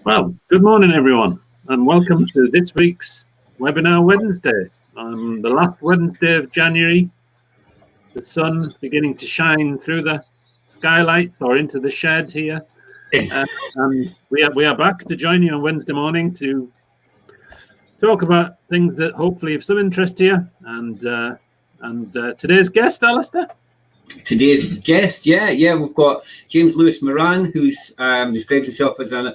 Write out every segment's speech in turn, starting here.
Well, good morning, everyone, and welcome to this week's Webinar Wednesday. The last Wednesday of January, the sun beginning to shine through the skylights or into the shed here. And we are back to join you on Wednesday morning to talk about things that hopefully have some interest here. And today's guest, Alistair? Today's guest, we've got Jaimes Lewis Moran, who's describes himself as an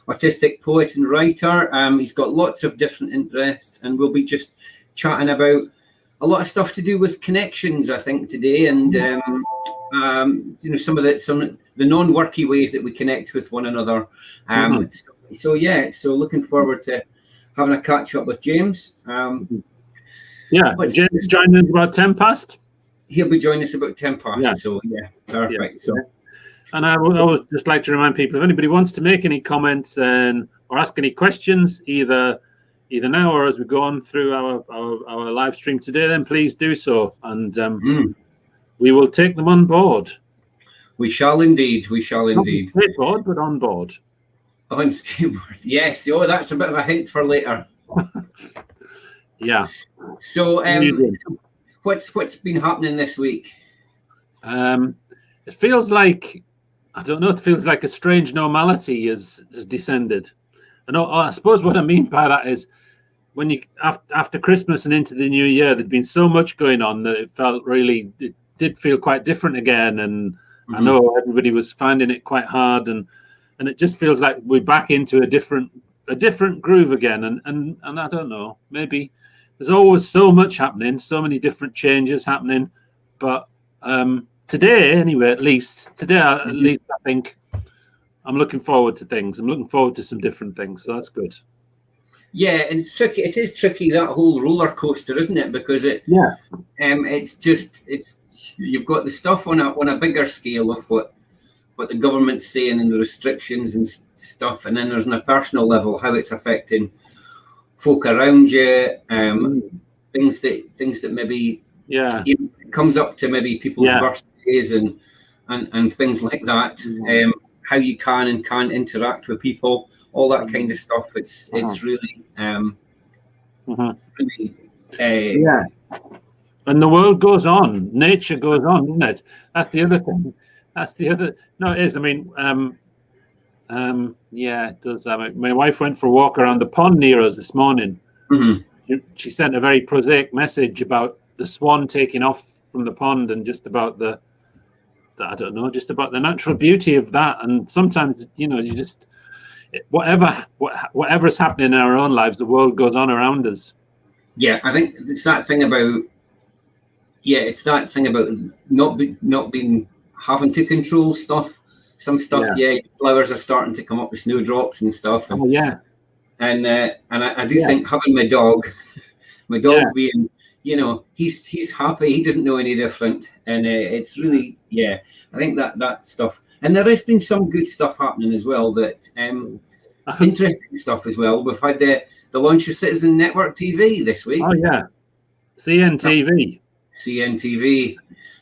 autistic poet and writer. He's got lots of different interests, and we'll be just chatting about a lot of stuff to do with connections, I think, today, and some of the non-worky ways that we connect with one another. So looking forward to having a catch up with Jaimes. Jaimes joined in about 10 past. He'll be joining us about 10 past. Yeah. So perfect. Yeah. So. And I would always just like to remind people, if anybody wants to make any comments or ask any questions, either now or as we go on through our live stream today, then please do so, and we will take them on board. We shall indeed. Not skateboard, but on board. On skateboard, yes. Oh, that's a bit of a hint for later. Yeah. So, what's been happening this week? It feels like, I don't know, it feels like a strange normality has descended. And I suppose what I mean by that is when you after Christmas and into the new year, there'd been so much going on that it did feel quite different again. And I know everybody was finding it quite hard, and it just feels like we're back into a different groove again. And I don't know, maybe there's always so much happening, so many different changes happening, but today, anyway, at least I think I'm looking forward to things. I'm looking forward to some different things, so that's good. Yeah, and it's tricky. It is tricky, that whole roller coaster, isn't it? Because you've got the stuff on a bigger scale of what the government's saying and the restrictions and stuff, and then there's on a personal level how it's affecting folk around you, things that maybe it comes up to maybe people's birthdays and things like that. How you can and can't interact with people, all that kind of stuff. It's really And the world goes on, nature goes on, doesn't it? That's the other thing. No, it is. I mean, it does. My wife went for a walk around the pond near us this morning. She sent a very prosaic message about the swan taking off from the pond, and just about the natural beauty of that. And sometimes, you just whatever's happening in our own lives, the world goes on around us. Yeah, I think it's that thing about not being having to control stuff. Some stuff, flowers are starting to come up with snowdrops and stuff. And, and I do think having my dog being, he's happy. He doesn't know any different, and it's really, I think that stuff. And there has been some good stuff happening as well. That interesting stuff as well. We've had the launch of Citizen Network TV this week. Oh yeah, CNTV. CNTV,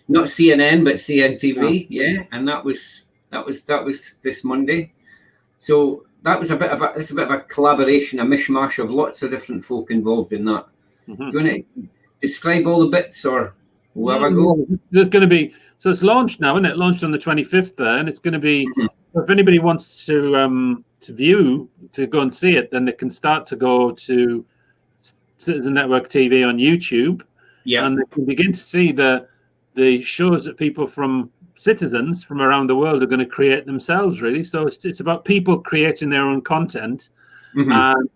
not CNN, but CNTV. And that was this Monday. So that was a bit of a collaboration, a mishmash of lots of different folk involved in that. Do you want to describe all the bits, or where I go? There's going to be, so it's launched now, isn't it? Launched on the 25th there, and it's going to be, if anybody wants to go and see it, then they can start to go to Citizen Network TV on YouTube, and they can begin to see the shows that people citizens from around the world are going to create themselves, really. So it's about people creating their own content and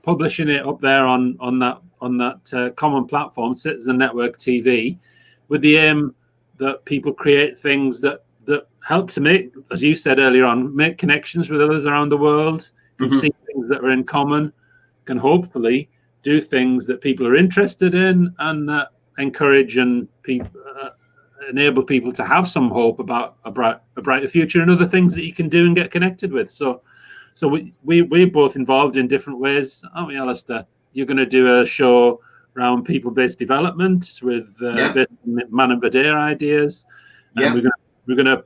publishing it up there on that common platform, Citizen Network TV, with the aim that people create things that help to make, as you said earlier on, make connections with others around the world, can see things that are in common, can hopefully do things that people are interested in, and that encourage and enable people to have some hope about a brighter future and other things that you can do and get connected with. So we're both involved in different ways, aren't we, Alistair? You're going to do a show around people-based development with man of the day ideas. And we're going to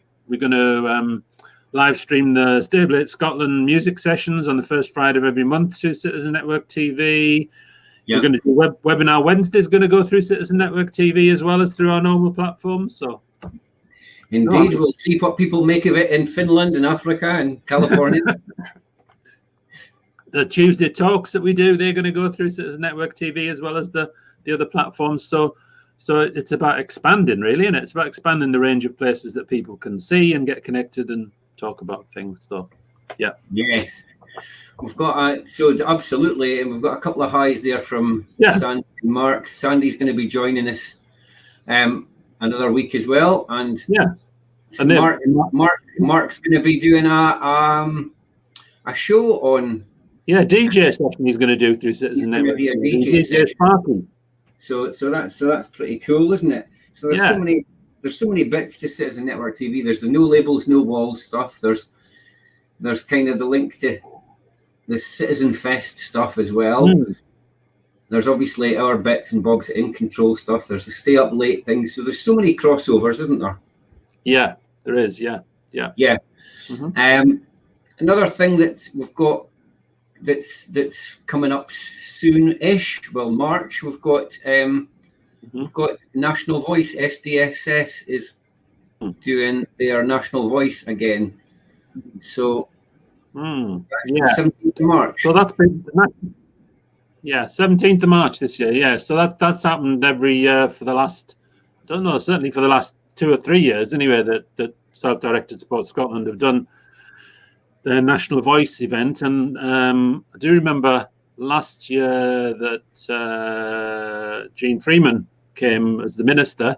live stream the Stable 8 Scotland music sessions on the first Friday of every month through Citizen Network TV. We're going to do webinar Wednesdays, going to go through Citizen Network TV as well as through our normal platforms. So, indeed, we'll see what people make of it in Finland and Africa and California. The Tuesday talks that we do, they're going to go through Citizen Network TV as well as the other platforms. So it's about expanding, really, and it's about expanding the range of places that people can see and get connected and talk about things. So, yeah. Yes. We've got absolutely, and we've got a couple of highs there from Sandy and Mark. Sandy's going to be joining us another week as well, and Mark's going to be doing a show on DJ session he's going to do through Citizen Network. A DJ party. So that's pretty cool, isn't it? So there's so many bits to Citizen Network TV. There's the no labels, no walls stuff. There's kind of the link to the Citizen Fest stuff as well. There's obviously our bits and bobs in control stuff. There's the stay up late things. So there's so many crossovers, isn't there? Yeah, there is. Yeah. Another thing that we've got that's coming up soon-ish. Well, March. We've got National Voice. SDSS is doing their National Voice again. So. 17th of March. So that's been 17th of March this year. Yeah, so that's happened every year for the last, I don't know, certainly for the last 2 or 3 years anyway, that Self-Directed Support Scotland have done the National Voice event. And I do remember last year that Jean Freeman came as the minister.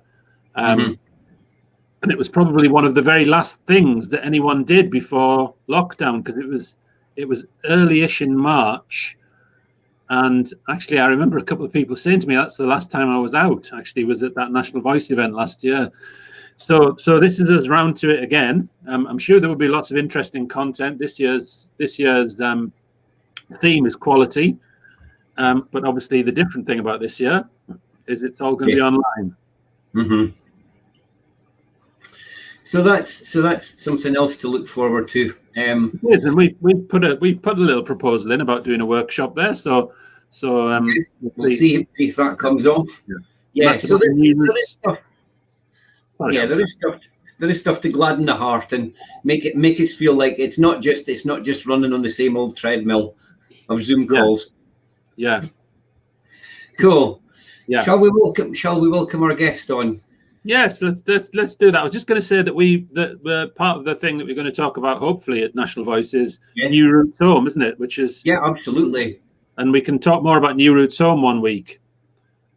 And it was probably one of the very last things that anyone did before lockdown, because it was early-ish in March. And actually, I remember a couple of people saying to me, that's the last time I was out, actually, was at that National Voice event last year. So this is us round to it again. I'm sure there will be lots of interesting content. This year's theme is quality. But obviously, the different thing about this year is it's all going to be online. So that's something else to look forward to. Yes, and we put a little proposal in about doing a workshop there. So we'll see if that comes off. Yeah. So there is stuff. There is stuff to gladden the heart and make us feel like it's not just running on the same old treadmill of Zoom calls. Yeah. Cool. Yeah. Shall we welcome our guest on? Yes, let's do that. I was just going to say that part of the thing that we're going to talk about, hopefully, at National Voice is New Routes Home, isn't it? Which is absolutely. And we can talk more about New Routes Home one week,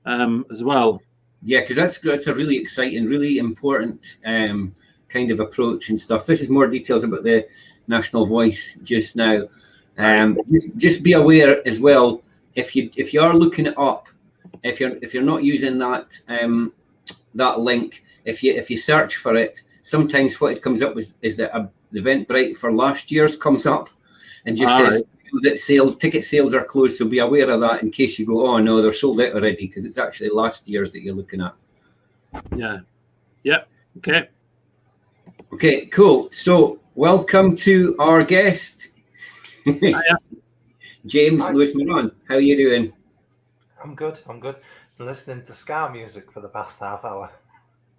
as well. Yeah, because that's a really exciting, really important kind of approach and stuff. This is more details about the National Voice just now. Just be aware as well, if you are looking it up, if you're not using that that link, if you search for it, sometimes what it comes up with is that the Eventbrite for last year's comes up and just says that ticket sales are closed. So be aware of that in case you go, oh no, they're sold out already, because it's actually last year's that you're looking at. Okay, cool. So welcome to our guest, Jaimes Lewis Moran. How are you doing? I'm good. Been listening to ska music for the past half hour.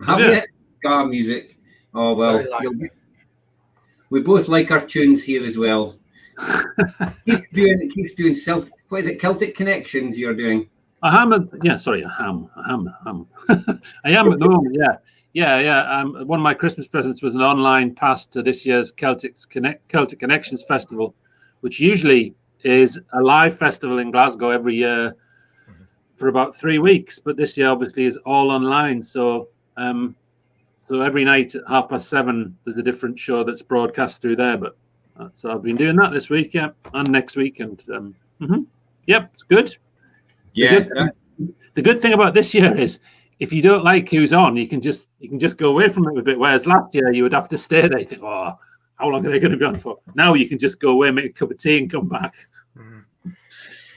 Have you? Ska music. Oh well, we both like our tunes here as well. Keeps doing what is it? Celtic Connections you're doing? I am at the moment. Yeah. One of my Christmas presents was an online pass to this year's Celtic Connections Festival, which usually is a live festival in Glasgow every year for about 3 weeks, but this year obviously is all online. So every night at 7:30 there's a different show that's broadcast through there. But so I've been doing that this week, and next week, and it's good. The good thing about this year is if you don't like who's on, you can just go away from it a bit. Whereas last year you would have to stay there. You think, oh, how long are they going to be on for? Now you can just go away, make a cup of tea, and come back.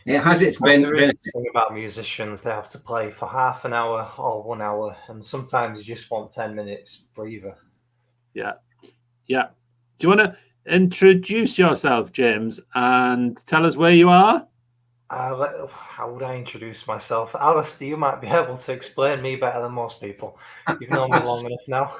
It has its benefit. The thing about musicians, they have to play for half an hour or 1 hour, and sometimes you just want 10 minutes breather. Yeah. you want to introduce yourself, James, and tell us where you are? How would I introduce myself? Alistair, you might be able to explain me better than most people. You've known me long enough now.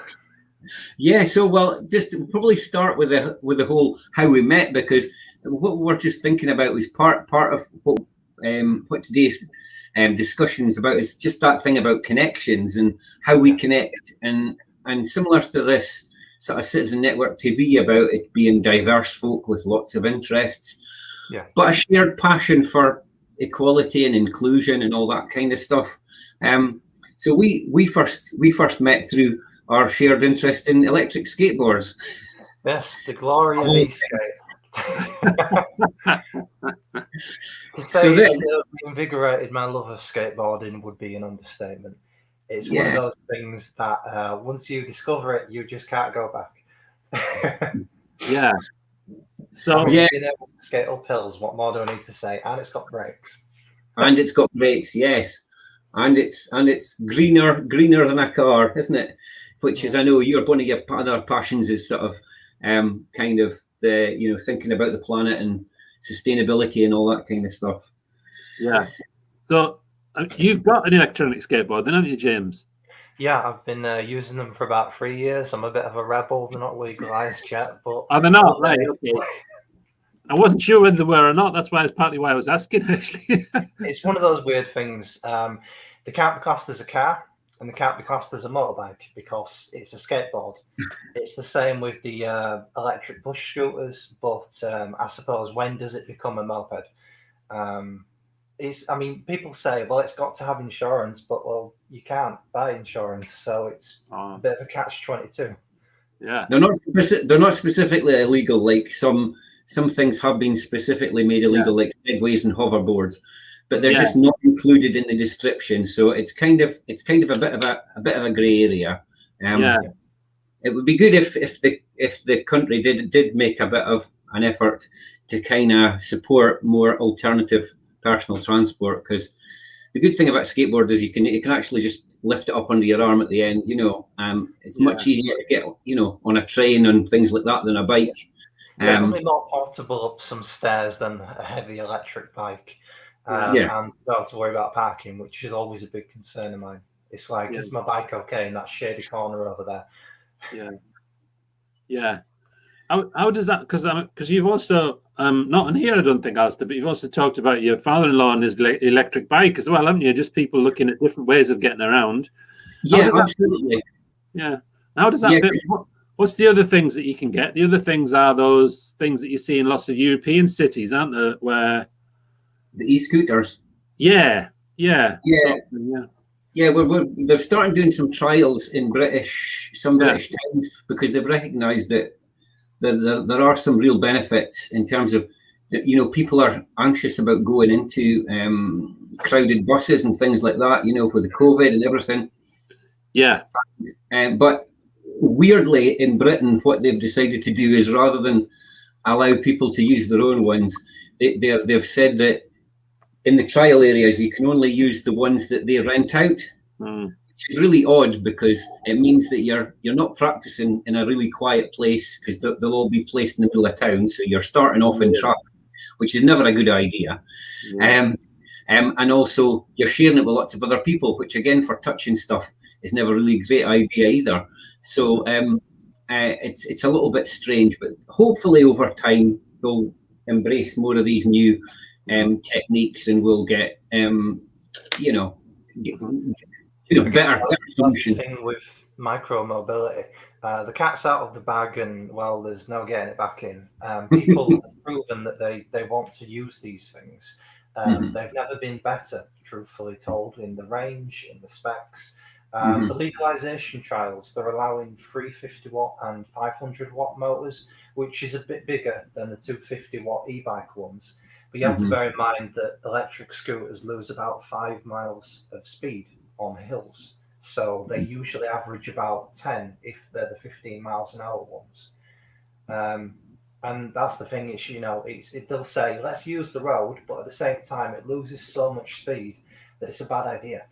Yeah, so well, just probably start with the whole how we met, because what we're just thinking about was part of what today's discussion is about, is just that thing about connections and how we connect, and similar to this sort of Citizen Network TV about it being diverse folk with lots of interests, but a shared passion for equality and inclusion and all that kind of stuff. So we first met through our shared interest in electric skateboards. Yes, the glory of e-skate. To say it's reinvigorated my love of skateboarding would be an understatement. It's one of those things that once you discover it, you just can't go back. Yeah. So being able to skate up hills, what more do I need to say? And it's got brakes. And it's got brakes, yes. And it's greener than a car, isn't it? Which is, I know one of your other passions is sort of kind of the, thinking about the planet and sustainability and all that kind of stuff. Yeah. So you've got an electronic skateboard, then, haven't you, James? Yeah, I've been using them for about 3 years. I'm a bit of a rebel. They're not legalized yet, but they're not, right? Okay. I wasn't sure whether they were or not. That's partly why I was asking, actually. It's one of those weird things. They can't be classed as a car, and they can't be classed as a motorbike because it's a skateboard. It's the same with the electric push scooters, but I suppose when does it become a moped? People say, well, it's got to have insurance, but well, you can't buy insurance, so it's a bit of a catch-22. Yeah, they're not specifically illegal. Like some things have been specifically made illegal, like segways and hoverboards, but they're just not included in the description. So it's kind of a bit of a grey area. It would be good if the country did make a bit of an effort to kind of support more alternative personal transport, because the good thing about skateboard is you can actually just lift it up under your arm at the end. It's much easier to get on a train and things like that than a bike. Definitely more portable up some stairs than a heavy electric bike. And don't have to worry about parking, which is always a big concern of mine. It's like, is my bike okay in that shady corner over there? Yeah. How does that? Because you've also not on here, I don't think, Alistair, but you've also talked about your father-in-law and his electric bike as well, haven't you? Just people looking at different ways of getting around. Yeah, absolutely. How does that fit? What's the other things that you can get? The other things are those things that you see in lots of European cities, aren't there? Where the e-scooters. Yeah. They're starting doing some trials in British towns, because they've recognised that there are some real benefits in terms of that. People are anxious about going into crowded buses and things like that. For the COVID and everything. Yeah. But weirdly, in Britain, what they've decided to do is, rather than allow people to use their own ones, they've said that in the trial areas you can only use the ones that they rent out, which is really odd, because it means that you're not practicing in a really quiet place, because they'll all be placed in the middle of town, so you're starting off in traffic, which is never a good idea. And also you're sharing it with lots of other people, which again, for touching stuff, is never really a great idea either. So it's a little bit strange, but hopefully over time they'll embrace more of these new techniques, and we'll get better solutions. The thing with micro mobility, the cat's out of the bag, and well, there's no getting it back in. People have proven that they want to use these things. They've never been better, truthfully told, in the range, in the specs. The legalization trials, they're allowing 350 watt and 500 watt motors, which is a bit bigger than the 250 watt e-bike ones. But you have to bear in mind that electric scooters lose about 5 miles of speed on hills. So they usually average about 10 if they're the 15 miles an hour ones. And that's the thing, they'll say, let's use the road, but at the same time, it loses so much speed that it's a bad idea.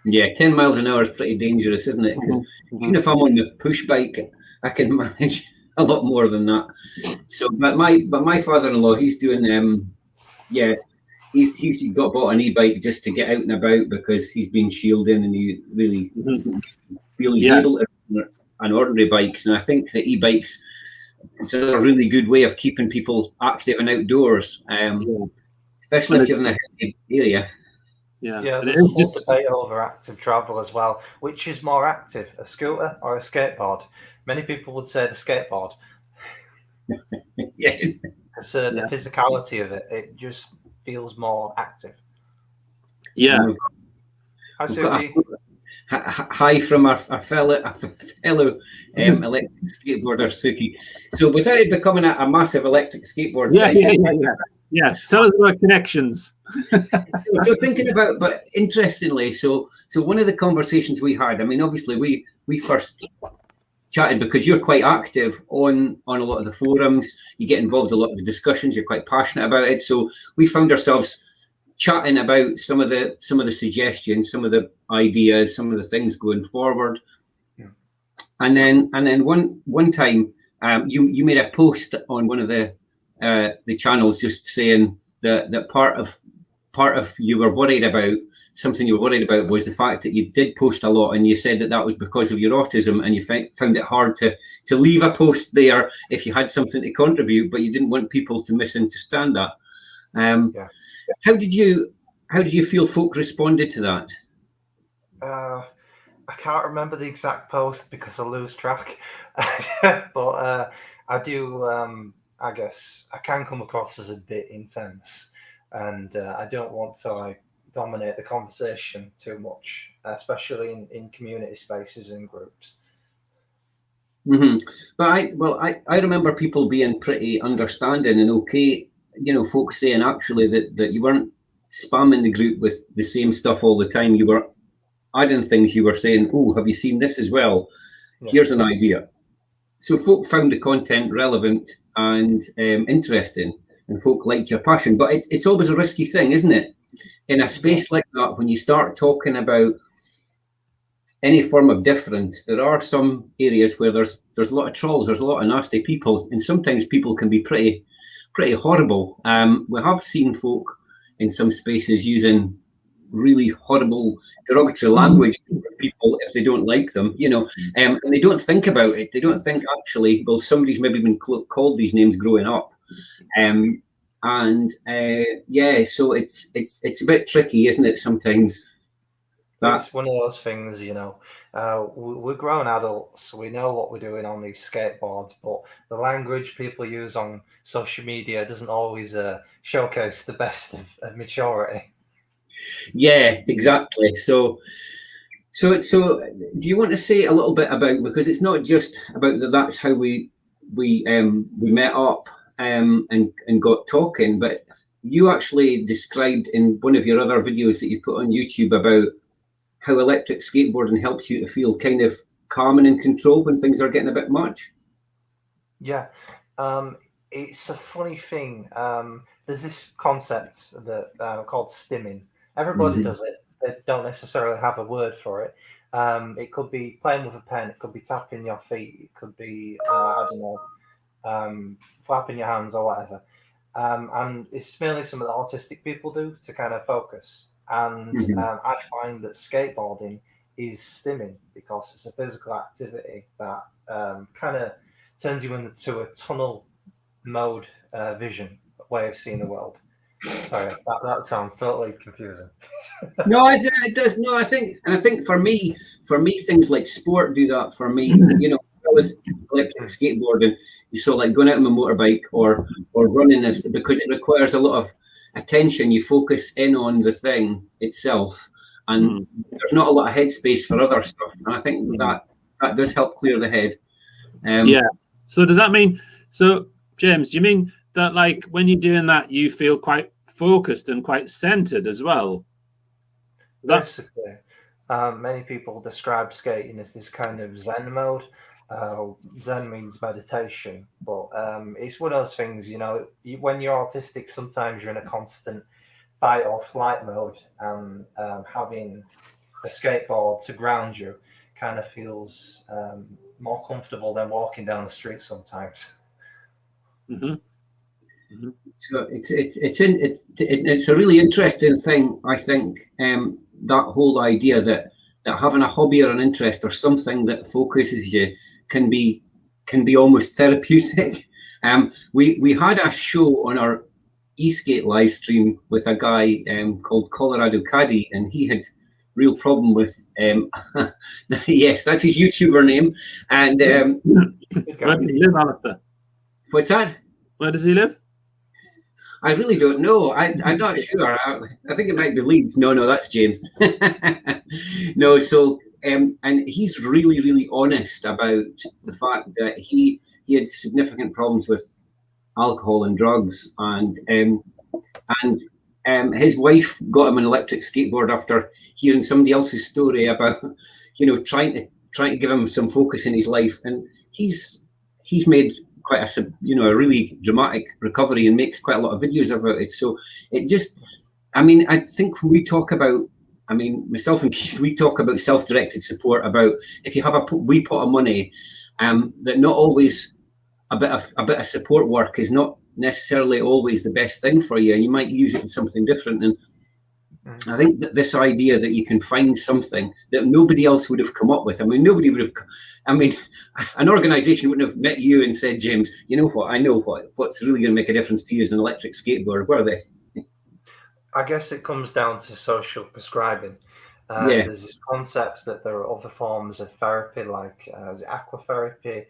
Yeah, 10 miles an hour is pretty dangerous, isn't it? Because even if I'm on the push bike, I can manage. a lot more than that. So, but my father-in-law, he's doing he's got bought an e-bike just to get out and about because he's been shielding and he really doesn't feel he's able to run an ordinary bikes. And I think the e-bikes, it's a really good way of keeping people active and outdoors, especially if you're in a hilly area. Yeah, there's a whole debate over active travel as well. Which is more active, a scooter or a skateboard? Many people would say the skateboard. Yes. Because the physicality of it, it just feels more active. Yeah. Hi from our fellow electric skateboarder, Suki. So without it becoming a massive electric skateboard session, tell us about connections. so thinking about, but interestingly, so one of the conversations we had, I mean, obviously we first chatted because you're quite active on a lot of the forums, you get involved in a lot of the discussions, you're quite passionate about it. So we found ourselves chatting about some of the suggestions, some of the ideas, some of the things going forward. And then one time you made a post on one of the channels just saying that part of you were worried about, something you were worried about was the fact that you did post a lot, and you said that was because of your autism, and you found it hard to leave a post there if you had something to contribute, but you didn't want people to misunderstand that. How did you feel folk responded to that? I can't remember the exact post because I lose track, but I do. I guess I can come across as a bit intense, and I don't want to dominate the conversation too much, especially in community spaces and groups. But I remember people being pretty understanding and okay, folks saying actually that you weren't spamming the group with the same stuff all the time. You were adding things. You were saying, oh, have you seen this as well? Here's an idea. So folk found the content relevant and interesting, and folk liked your passion. But it's always a risky thing, isn't it? In a space like that, when you start talking about any form of difference, there are some areas where there's a lot of trolls, there's a lot of nasty people, and sometimes people can be pretty horrible. We have seen folk in some spaces using really horrible derogatory language with people if they don't like them, and they don't think about it. They don't think actually, well, somebody's maybe been called these names growing up. So it's a bit tricky, isn't it, sometimes? It's one of those things, we're grown adults, we know what we're doing on these skateboards, but the language people use on social media doesn't always showcase the best of maturity. Yeah, exactly. So do you want to say a little bit about, because it's not just about that's how we met up and got talking, but you actually described in one of your other videos that you put on YouTube about how electric skateboarding helps you to feel kind of calm and in control when things are getting a bit much. Yeah, it's a funny thing. There's this concept that called stimming. Everybody does it. They don't necessarily have a word for it. It could be playing with a pen. It could be tapping your feet. It could be flapping your hands or whatever. And it's mainly some of the autistic people do to kind of focus. And I find that skateboarding is stimming because it's a physical activity that kind of turns you into a tunnel mode vision way of seeing the world. Sorry, that sounds totally confusing. No, it does. No, I think for me, things like sport do that for me. I was electric skateboarding. You saw like going out on a motorbike or running this, because it requires a lot of attention. You focus in on the thing itself, and there's not a lot of headspace for other stuff. And I think that does help clear the head. So does that mean? So James, do you mean that like when you're doing that, you feel quite focused and quite centered as well? Basically, many people describe skating as this kind of Zen mode. Zen means meditation, but it's one of those things, when you're autistic, sometimes you're in a constant fight or flight mode, and having a skateboard to ground you kind of feels more comfortable than walking down the street sometimes. Mm-hmm. Mm-hmm. So it's a really interesting thing, I think, that whole idea that having a hobby or an interest or something that focuses you can be almost therapeutic. We had a show on our Eastgate live stream with a guy called Colorado Caddy, and he had real problem with yes, that's his YouTuber name. And where does he live, Alistair? What's that? Where does he live? I really don't know. I'm not sure. I think it might be Leeds. No, that's James. No, so and he's really, really honest about the fact that he had significant problems with alcohol and drugs, and his wife got him an electric skateboard after hearing somebody else's story about, trying to give him some focus in his life, and he's made quite a really dramatic recovery and makes quite a lot of videos about it. So it just, I think when we talk about, myself and Keith, we talk about self-directed support, about if you have a wee pot of money, that not always a bit of support work is not necessarily always the best thing for you, and you might use it in something different. And I think that this idea that you can find something that nobody else would have come up with. Nobody would have. An organisation wouldn't have met you and said, James, you know what? I know what's really going to make a difference to you is an electric skateboard. Were they? I guess it comes down to social prescribing. There's this concept that there are other forms of therapy, like aquatherapy,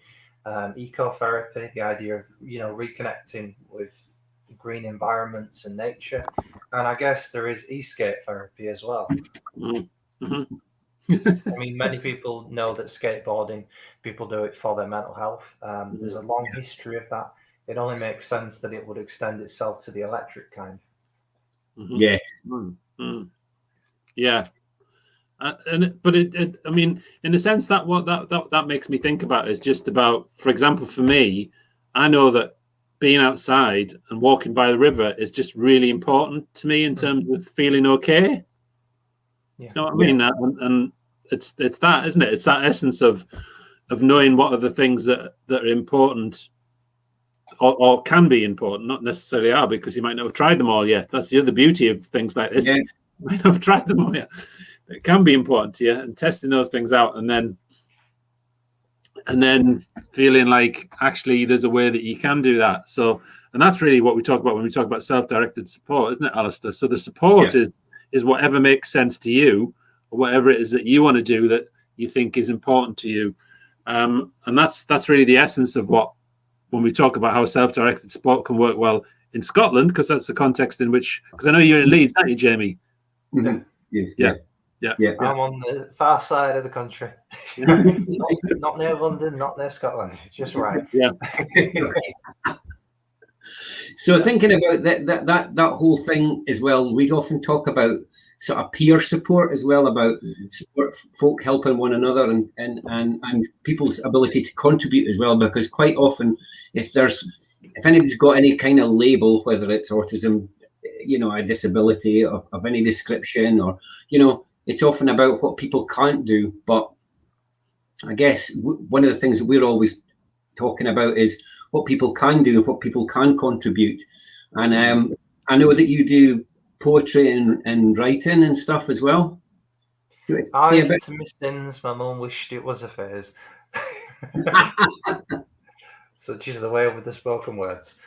ecotherapy, the idea of reconnecting with green environments and nature, and I guess there is e-skate therapy as well. Mm-hmm. Many people know that skateboarding, people do it for their mental health. There's a long history of that. It only makes sense that it would extend itself to the electric kind. Mm-hmm. Yes. Mm-hmm. Yeah. But in the sense that what that makes me think about is just about, for example, for me, I know that being outside and walking by the river is just really important to me in terms of feeling okay. Yeah. You know what I mean? And it's that, isn't it? It's that essence of knowing what are the things that are important or can be important, not necessarily are, because you might not have tried them all yet. That's the other beauty of things like this. Yeah. You might not have tried them all yet. It can be important to you, and testing those things out, and then feeling like actually there's a way that you can do that. So, and that's really what we talk about when we talk about self-directed support, isn't it, Alistair? So the support is whatever makes sense to you, or whatever it is that you want to do that you think is important to you. And that's really the essence of what, when we talk about how self-directed support can work well in Scotland, because that's the context in which, because I know you're in Leeds, aren't you, Jamie? Mm-hmm. Yes. Yeah. I'm on the far side of the country. not near London, not near Scotland, just right. Yeah. So thinking about that whole thing as well, we often talk about sort of peer support as well, about support, folk helping one another, and people's ability to contribute as well, because quite often if anybody's got any kind of label, whether it's autism, a disability of any description, or it's often about what people can't do. But I guess one of the things that we're always talking about is what people can do and what people can contribute. And I know that you do poetry and writing and stuff as well. Do you want to say about to my sins, my mum wished it was a phase. So she's the way with the spoken words.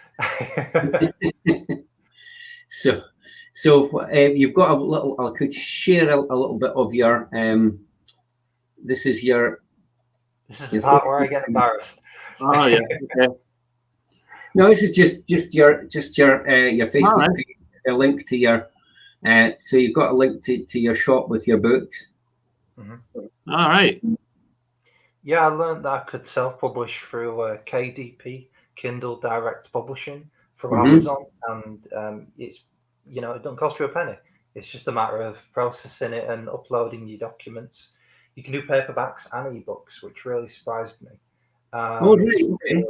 So you've got a little. I could share a little bit of your. This is the part where I get embarrassed. Oh yeah. Okay. No, this is just your Facebook page, a link to your. So you've got a link to your shop with your books. Mm-hmm. All right. Yeah, I learned that I could self-publish through KDP, Kindle Direct Publishing, from Amazon, and it's it doesn't cost you a penny. It's just a matter of processing it and uploading your documents. You can do paperbacks and ebooks, which really surprised me. Really? Okay.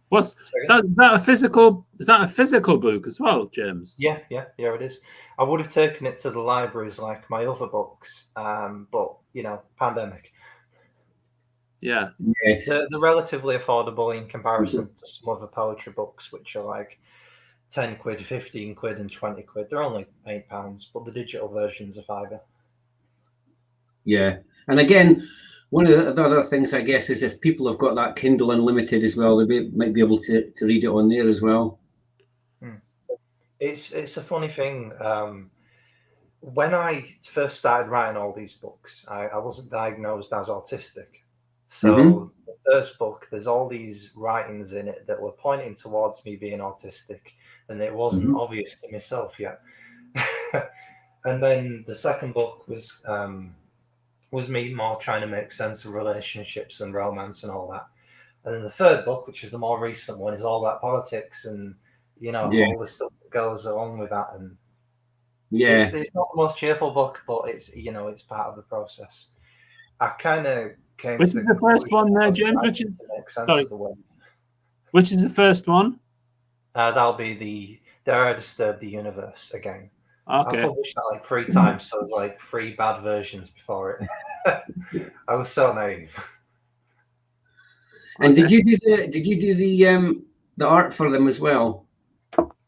What's that? Is that a physical? Is that a physical book as well, James? Yeah, it is. I would have taken it to the libraries like my other books, but pandemic. Yeah. Yes. They're relatively affordable in comparison to some other poetry books, which are like 10 quid, 15 quid, and 20 quid. They're only £8, but the digital versions are £5. Yeah. And again, one of the other things, I guess, is if people have got that Kindle Unlimited as well, they might be able to read it on there as well. It's a funny thing. When I first started writing all these books, I wasn't diagnosed as autistic. So the first book, there's all these writings in it that were pointing towards me being autistic, and it wasn't obvious to myself yet. And then the second book was me more trying to make sense of relationships and romance and all that. And then the third book, which is the more recent one, is all about politics and all the stuff that goes along with that. And it's not the most cheerful book, but it's it's part of the process. I kind of came Which to is the first one there, James? Which is Which is the first one? That'll be the Dare I Disturb the Universe again. Okay. I published that like 3 times, so there's like 3 bad versions before it. I was so naive. And did you do the art for them as well?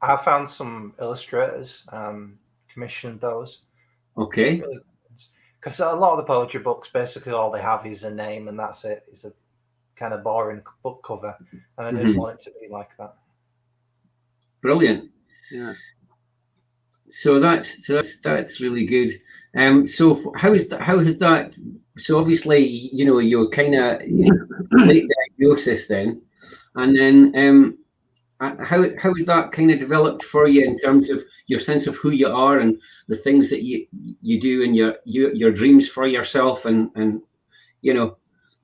I found some illustrators, commissioned those. Okay. Because a lot of the poetry books, basically all they have is a name and that's it. It's a kind of boring book cover, and I didn't want it to be like that. Brilliant. Yeah. So that's really good. So how has that? So obviously, you're kind of late diagnosis then, and then how has that kind of developed for you in terms of your sense of who you are and the things that you do and your dreams for yourself and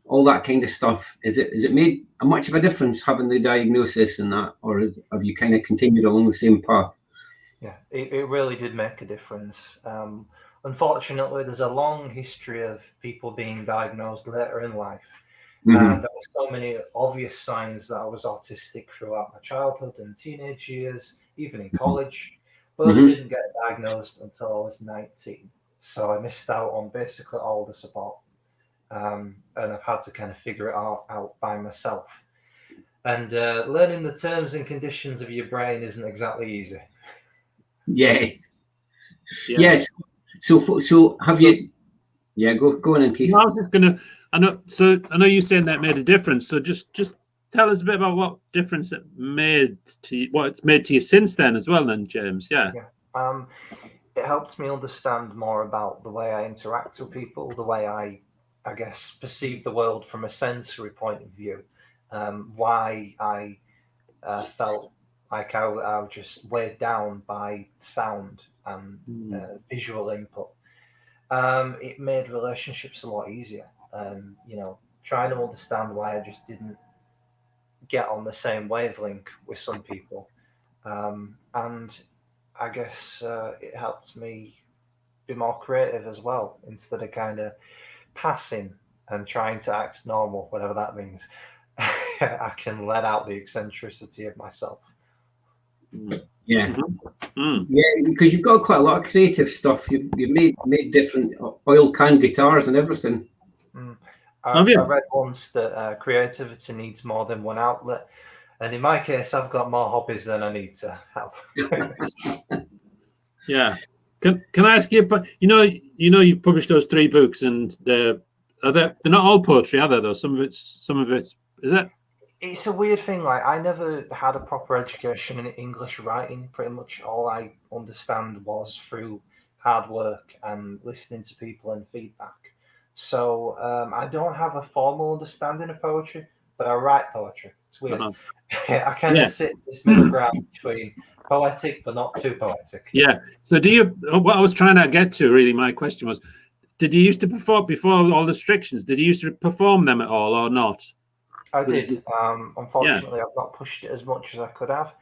all that kind of stuff? Is it made much of a difference having the diagnosis and that, or have you kind of continued along the same path? Yeah, it really did make a difference. Unfortunately, there's a long history of people being diagnosed later in life. And there were so many obvious signs that I was autistic throughout my childhood and teenage years, even in college. But I didn't get diagnosed until I was 19. So I missed out on basically all the support. And I've had to kind of figure it out by myself. And learning the terms and conditions of your brain isn't exactly easy. Yes. Yes. So have you? Yeah, go on, Keith. No, I was just gonna. I know you're saying that made a difference. So just tell us a bit about what difference it made to you, what it's made to you since then as well, then, James. Yeah. It helped me understand more about the way I interact with people, the way I guess perceive the world from a sensory point of view. Why I felt like I was just weighed down by sound and visual input. It made relationships a lot easier. Trying to understand why I just didn't get on the same wavelength with some people. And I guess it helped me be more creative as well, instead of kind of passing and trying to act normal, whatever that means. I can let out the eccentricity of myself. Yeah. Yeah, because you've got quite a lot of creative stuff. You made different oil can guitars and everything. I read once that creativity needs more than one outlet, and in my case, I've got more hobbies than I need to have. Yeah. Can I ask you? But you published those 3 books, and they're not all poetry, are they? Though some of it's is it? It's a weird thing. Like, I never had a proper education in English writing. Pretty much all I understand was through hard work and listening to people and feedback. So I don't have a formal understanding of poetry, but I write poetry. It's weird. I kind of sit this middle ground between poetic but not too poetic. Yeah. So what I was trying to get to, really, my question was, did you used to perform before all the restrictions? Did you used to perform them at all or not? I did. Unfortunately, I've not pushed it as much as I could have.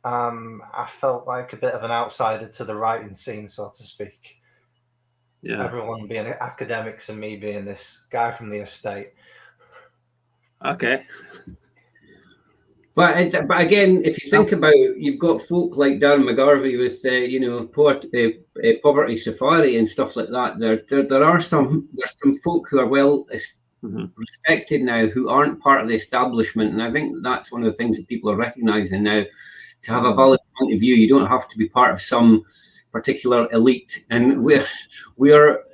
I felt like a bit of an outsider to the writing scene, so to speak. Yeah. Everyone being academics and me being this guy from the estate. Okay. But again, if you think about it, you've got folk like Darren McGarvey with Poverty Safari and stuff like that. There are some folk who are well respected now who aren't part of the establishment, and I think that's one of the things that people are recognizing now. To have a valid point of view, you don't have to be part of some particular elite, and we're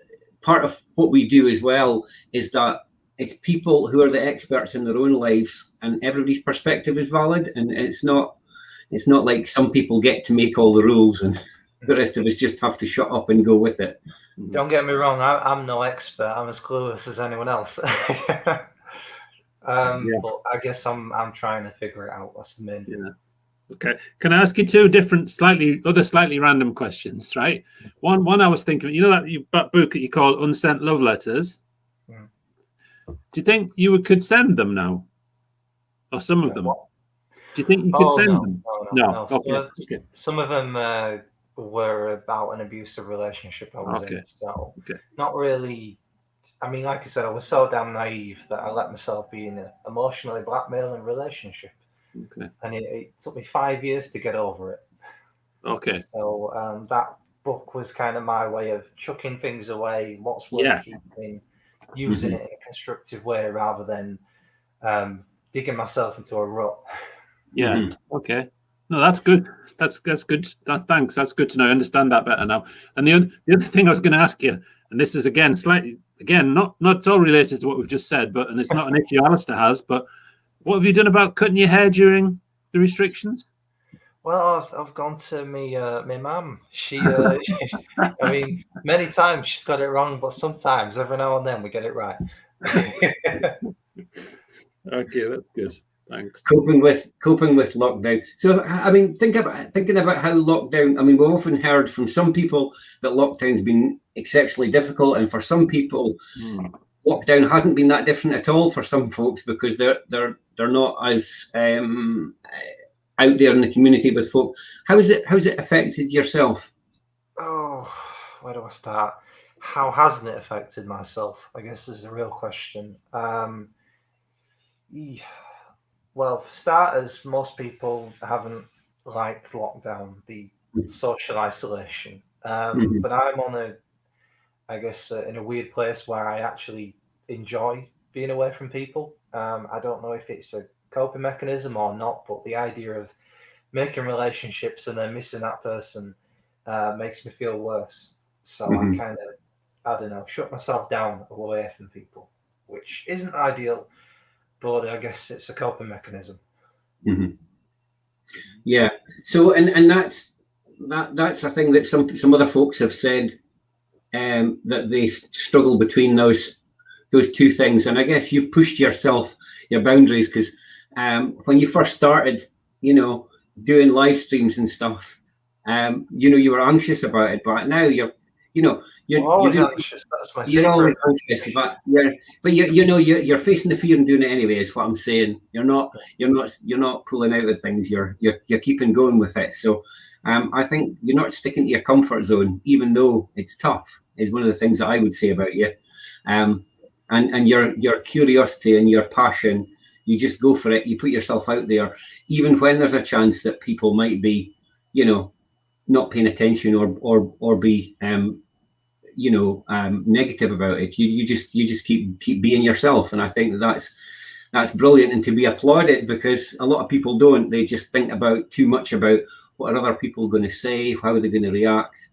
part of what we do as well is that it's people who are the experts in their own lives, and everybody's perspective is valid. And it's not like some people get to make all the rules and the rest of us just have to shut up and go with it. Don't get me wrong, I'm no expert. I'm as clueless as anyone else. But I guess I'm trying to figure it out. What's the main thing? Yeah. Okay. Can I ask you two different, slightly random questions? Right. One I was thinking, you know that book that you call Unsent Love Letters. Do you think you could send them now, or some of them? What? Do you think you could send them? No. Okay. Some of them were about an abusive relationship I was in, so not really. I mean, like I said, I was so damn naive that I let myself be in an emotionally blackmailing relationship. Okay. And it took me 5 years to get over it. Okay. So that book was kind of my way of chucking things away, what's worth keeping, using it in a constructive way rather than digging myself into a rut. Yeah. Okay. No, that's good. That's good. Thanks. That's good to know. I understand that better now. And the other thing I was going to ask you, and this is not at all related to what we've just said, and it's not an issue Alistair has, but what have you done about cutting your hair during the restrictions? Well, I've gone to my mum. She, I mean, many times she's got it wrong, but sometimes, every now and then, we get it right. Okay, that's good. Thanks. Coping with lockdown. So, I mean, thinking about how lockdown. I mean, we've often heard from some people that lockdown's been exceptionally difficult, and for some people, lockdown hasn't been that different at all. For some folks, because they're not as out there in the community with folk. How's it affected yourself? Oh, where do I start? How hasn't it affected myself? I guess is a real question. Well, for starters, most people haven't liked lockdown, the social isolation. But I'm on in a weird place where I actually enjoy being away from people. I don't know if it's a coping mechanism or not, but the idea of making relationships and then missing that person makes me feel worse. So I kind of, I don't know, shut myself down away from people, which isn't ideal. But I guess it's a coping mechanism. Yeah. So, and that's a thing that some other folks have said, that they struggle between those two things. And I guess you've pushed your boundaries, because when you first started, doing live streams and stuff, you were anxious about it, but now you're always anxious. That's my secret. You're always anxious, but you're facing the fear and doing it anyway. Is what I'm saying. You're not pulling out of things. You're keeping going with it. So, I think you're not sticking to your comfort zone, even though it's tough. Is one of the things that I would say about you. And your curiosity and your passion, you just go for it. You put yourself out there, even when there's a chance that people might be, not paying attention or be negative about it. You just keep being yourself, and I think that's brilliant and to be applauded, because a lot of people don't. They just think about too much about what are other people going to say, how are they going to react,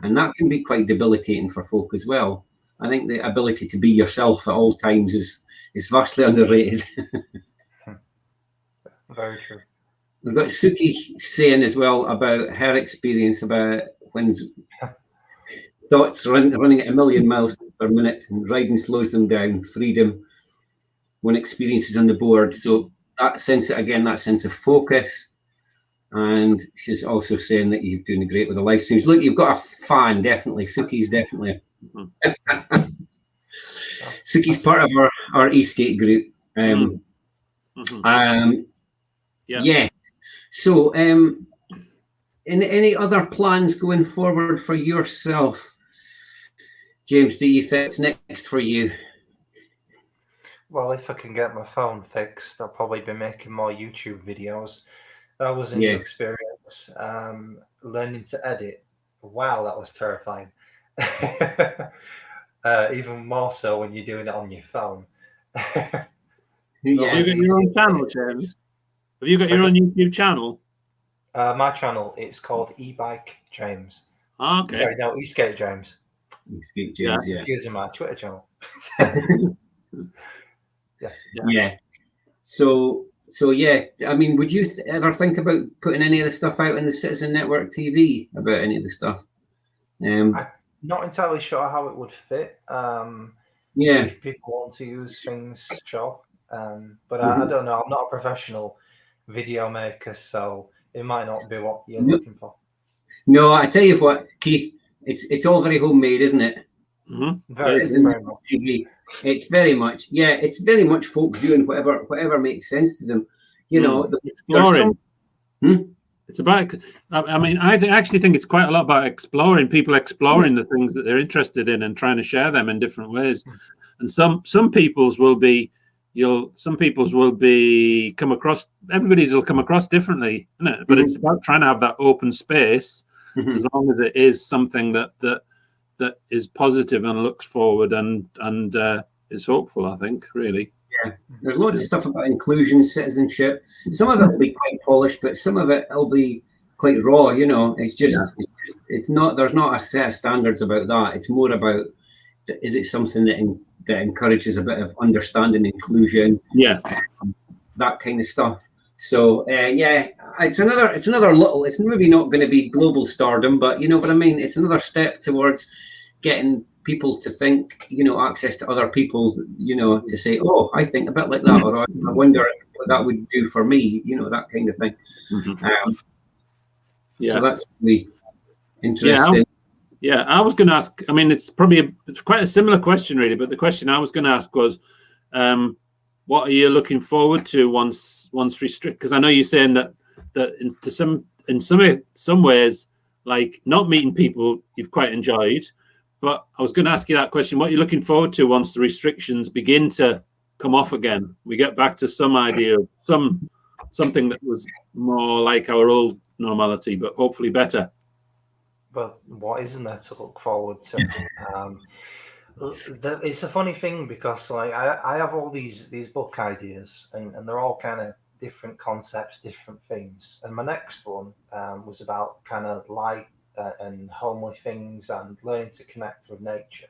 and that can be quite debilitating for folk as well. I think the ability to be yourself at all times is vastly underrated. Very true. We've got Suki saying as well about her experience about when thoughts running at 1 million miles per minute and riding slows them down. Freedom when experience is on the board. So that sense of focus. And she's also saying that you're doing great with the live streams. Look, you've got a fan, definitely. Suki's definitely. Suki's part of our Eastgate group. Yes. So, any other plans going forward for yourself, James? Do you think it's next for you? Well, if I can get my phone fixed, I'll probably be making more YouTube videos. That was a new experience. Learning to edit. Wow, that was terrifying. Even more so when you're doing it on your phone. Have you got your own channel, James? Have you got your own YouTube channel? My channel, it's called E-Bike James. Oh, okay. Sorry, no, E-Skate James. E-Skate James, yeah. Confusing my Twitter channel. Yeah. So yeah, I mean, would you ever think about putting any of the stuff out in the Citizen Network TV about any of the stuff? I'm not entirely sure how it would fit. If people want to use things, sure. But I don't know. I'm not a professional video maker, so it might not be what you're looking for. No, I tell you what, Keith, it's all very homemade, isn't it? Very much. TV. It's very much folk doing whatever makes sense to them. You know, exploring. It's about. I mean, I actually think it's quite a lot about exploring the things that they're interested in and trying to share them in different ways. And some people's will be. Everybody's will come across differently, isn't it? But it's about trying to have that open space, as long as it is something that is positive and looks forward and is hopeful. I think really. Yeah, there's lots of stuff about inclusion, citizenship. Some of it will be quite polished, but some of it will be quite raw. You know, it's not. There's not a set of standards about that. It's more about, is it something that encourages a bit of understanding, inclusion, that kind of stuff. So it's another little. It's maybe not going to be global stardom, but you know what I mean. It's another step towards getting people to think, you know, access to other people, you know, to say, oh, I think a bit like that, or I wonder what that would do for me, you know, that kind of thing. So that's really interesting. Yeah, I was going to ask. I mean, it's quite a similar question, really. But the question I was going to ask was, what are you looking forward to once restrict? Because I know you're saying that in some ways, like not meeting people you've quite enjoyed. But I was going to ask you that question: what are you looking forward to once the restrictions begin to come off again? We get back to some idea of something that was more like our old normality, but hopefully better. But what isn't there to look forward to? It's a funny thing because like I have all these book ideas and they're all kind of different concepts, different themes. And my next one was about kind of light and homely things and learning to connect with nature.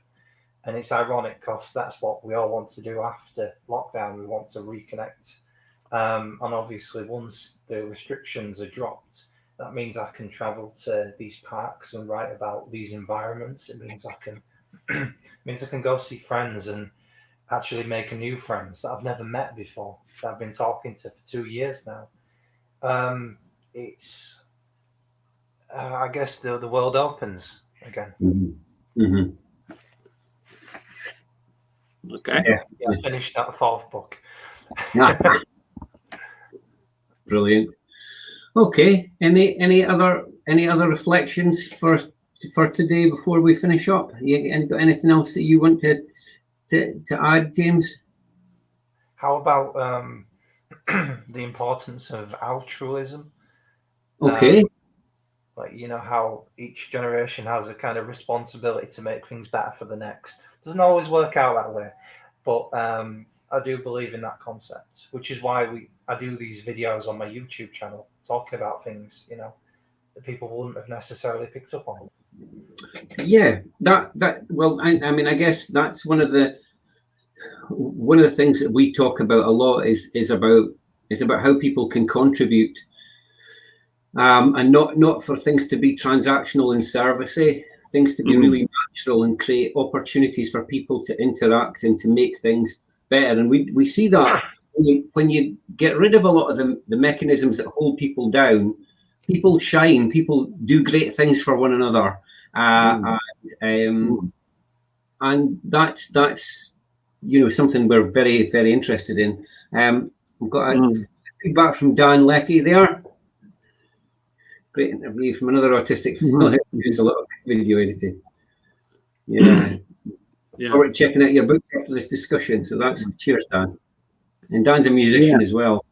And it's ironic because that's what we all want to do after lockdown. We want to reconnect. And obviously once the restrictions are dropped, that means I can travel to these parks and write about these environments. It means I can go see friends and actually make new friends that I've never met before, that I've been talking to for 2 years now. I guess the world opens again. Okay. Yeah, I finished that 4th book. Brilliant. Okay. Any other reflections for today before we finish up? You got anything else that you want to add, James? How about the importance of altruism? Okay. Like, you know, how each generation has a kind of responsibility to make things better for the next. Doesn't always work out that way, but I do believe in that concept, which is why I do these videos on my YouTube channel talking about things, you know, that people wouldn't have necessarily picked up on. Yeah, well, I mean, I guess that's one of the things that we talk about a lot is about how people can contribute, and not for things to be transactional and servicey, things to be really natural and create opportunities for people to interact and to make things better. And we see that when you get rid of a lot of the mechanisms that hold people down, people shine, people do great things for one another. And that's you know, something we're very, very interested in. We've got a feedback from Dan Leckie there. Great interview from another autistic fellow who does a lot of video editing. forward to checking out your books after this discussion. So that's cheers, Dan. And Dan's a musician as well.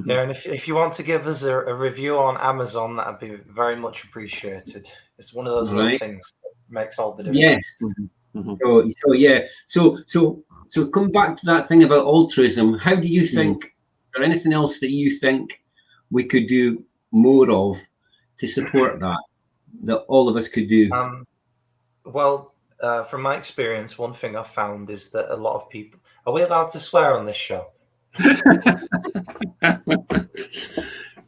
Yeah, and if you want to give us a review on Amazon, that'd be very much appreciated. It's one of those little things that makes all the difference. Yes. So come back to that thing about altruism. How do you think, is there anything else that you think we could do more of to support that all of us could do? Well, from my experience, one thing I've found is that a lot of people... Are we allowed to swear on this show?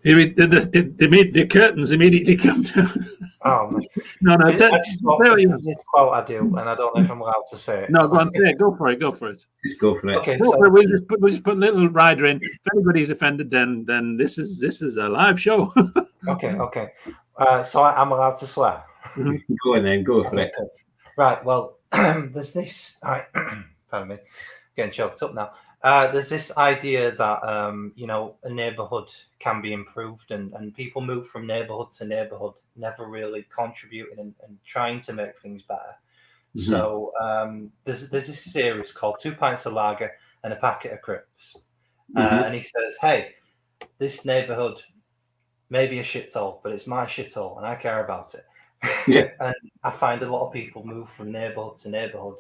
The curtains immediately come down. Oh, no. This is a quote I do, and I don't know if I'm allowed to say it. No, go on, say it. Go for it. Just go for it. Okay, we'll just put a little rider in. If anybody's offended, then this is a live show. Okay. So I'm allowed to swear. Go on then. Go for it. Right. Well, there's this. Pardon me. Getting choked up now. There's this idea that a neighborhood can be improved, and people move from neighborhood to neighborhood, never really contributing and trying to make things better. So there's this series called 2 Pints of Lager and a Packet of Crisps, and he says, hey, this neighborhood may be a shithole, but it's my shithole and I care about it. And I find a lot of people move from neighborhood to neighborhood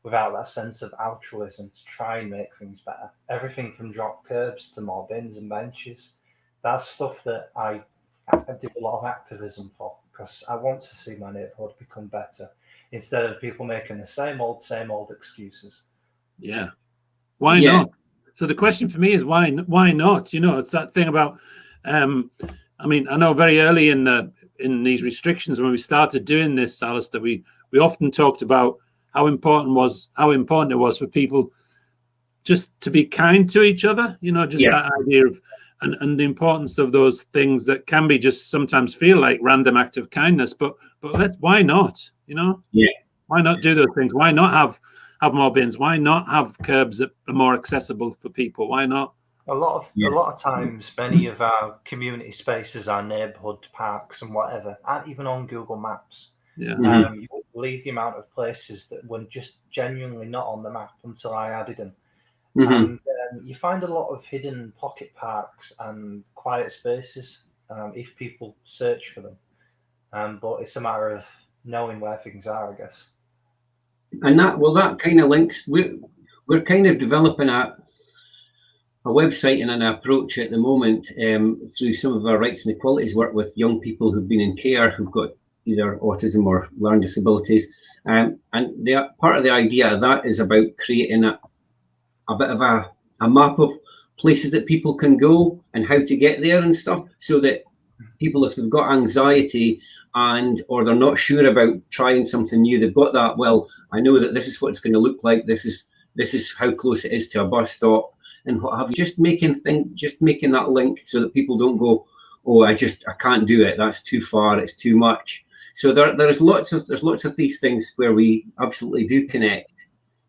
without that sense of altruism to try and make things better. Everything from drop curbs to more bins and benches. That's stuff that I do a lot of activism for, because I want to see my neighborhood become better instead of people making the same old excuses. Yeah. Why not? So the question for me is why not? It's that thing about I know very early in these restrictions when we started doing this, Alistair, we often talked about how important it was for people just to be kind to each other, that idea of and the importance of those things that can be just sometimes feel like random act of kindness, but why not? Why not do those things? Why not have more bins? Why not have curbs that are more accessible for people? Why not? A lot of times, many of our community spaces, our neighborhood parks and whatever, aren't even on Google Maps. You wouldn't believe the amount of places that were just genuinely not on the map until I added them. And you find a lot of hidden pocket parks and quiet spaces if people search for them. But it's a matter of knowing where things are, I guess. And that kind of links. We're kind of developing a website and an approach at the moment through some of our rights and equalities work with young people who've been in care, who've got either autism or learning disabilities, and part of the idea of that is about creating a bit of a map of places that people can go and how to get there and stuff, so that people, if they've got anxiety or they're not sure about trying something new, they've got that, well, I know that this is what it's going to look like, this is how close it is to a bus stop and what have you, just making that link so that people don't go, oh, I can't do it, that's too far, it's too much. So there's lots of these things where we absolutely do connect.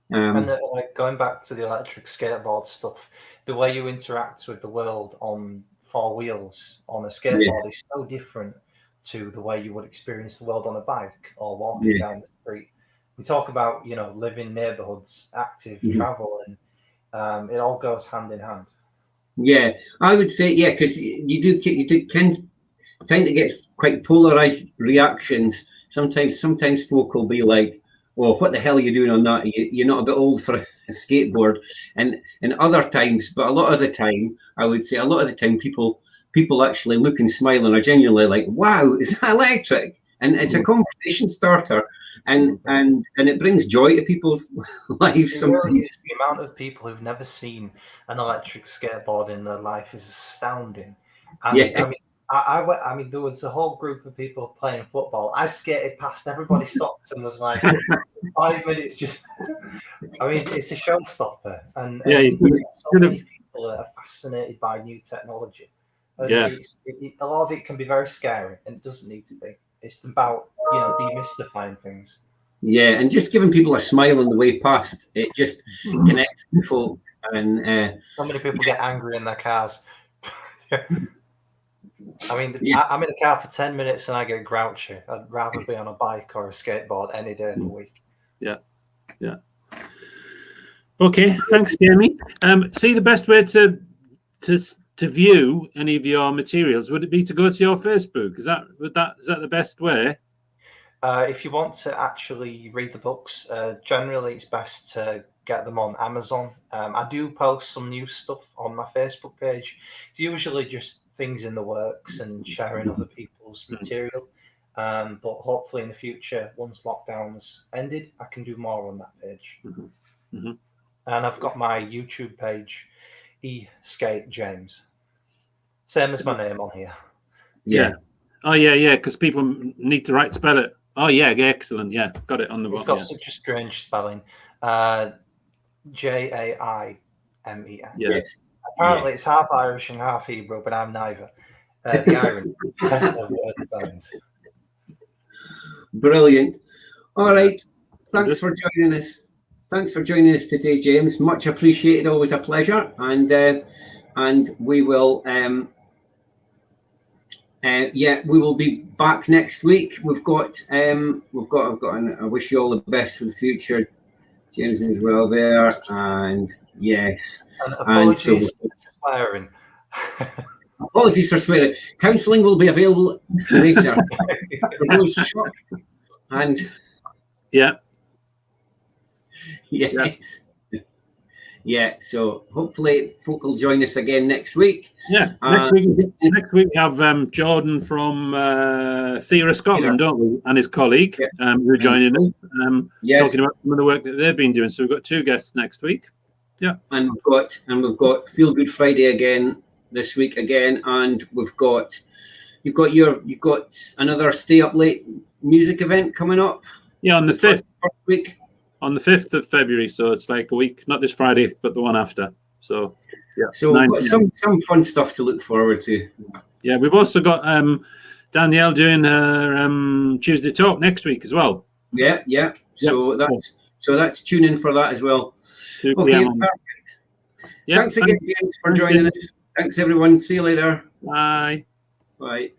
And going back to the electric skateboard stuff, the way you interact with the world on 4 wheels on a skateboard is so different to the way you would experience the world on a bike or walking down the street. We talk about living neighborhoods, active travel, and it all goes hand in hand. Yeah, I would say because you do tend to get quite polarized reactions. Sometimes folk will be like, well, what the hell are you doing on that? You're not a bit old for a skateboard. And other times, but a lot of the time, I would say people actually look and smile and are genuinely like, wow, is that electric? And it's a conversation starter, and it brings joy to people's lives. Sometimes the amount of people who've never seen an electric skateboard in their life is astounding. And I mean, there was a whole group of people playing football. I skated past, everybody stopped and was like, 5 minutes just. I mean, it's a showstopper, and so many people are fascinated by new technology. And a lot of it can be very scary, and it doesn't need to be. It's about demystifying things. Yeah, and just giving people a smile on the way past. It just connects people. And so many people get angry in their cars. I mean, I'm in a car for 10 minutes and I get grouchy. I'd rather be on a bike or a skateboard any day of the week. Yeah. Yeah. Okay, thanks, Jamie. See, the best way to view any of your materials, would it be to go to your Facebook? Is that the best way? If you want to actually read the books, generally it's best to get them on Amazon. I do post some new stuff on my Facebook page. It's usually just things in the works and sharing other people's material. But hopefully in the future, once lockdown's ended, I can do more on that page. And I've got my YouTube page, Skate James. Same as my name on here. Yeah. Oh, yeah, because people need to spell it. Oh, yeah, excellent. Yeah, got it on the bottom. It's got such a strange spelling. Jaimes. Yes. Apparently it's half Irish and half Hebrew, but I'm neither. The irony. Brilliant. All right. Thanks for joining us. Thanks for joining us today, James. Much appreciated. Always a pleasure. And we will we will be back next week. I wish you all the best for the future, James, as well there. And yes. And apologies for swearing. Apologies for swearing. Counselling will be available later. And yes. Yeah, so hopefully folk will join us again next week. Yeah, next week we have Jordan from Theatre Scotland, don't we? And his colleague who are joining us, talking about some of the work that they've been doing. So we've got 2 guests next week. Yeah, and we've got Feel Good Friday again this week again, and you've got another Stay Up Late music event coming up. Yeah, on the 5th week. On the 5th of February, so it's like a week, not this Friday, but the one after. So, yeah. So we've got some fun stuff to look forward to. Yeah, we've also got Danielle doing her Tuesday talk next week as well. Yeah. So that's tune in for that as well. Okay, perfect. Thanks again, James, for joining us. Thanks, everyone. See you later. Bye. Bye.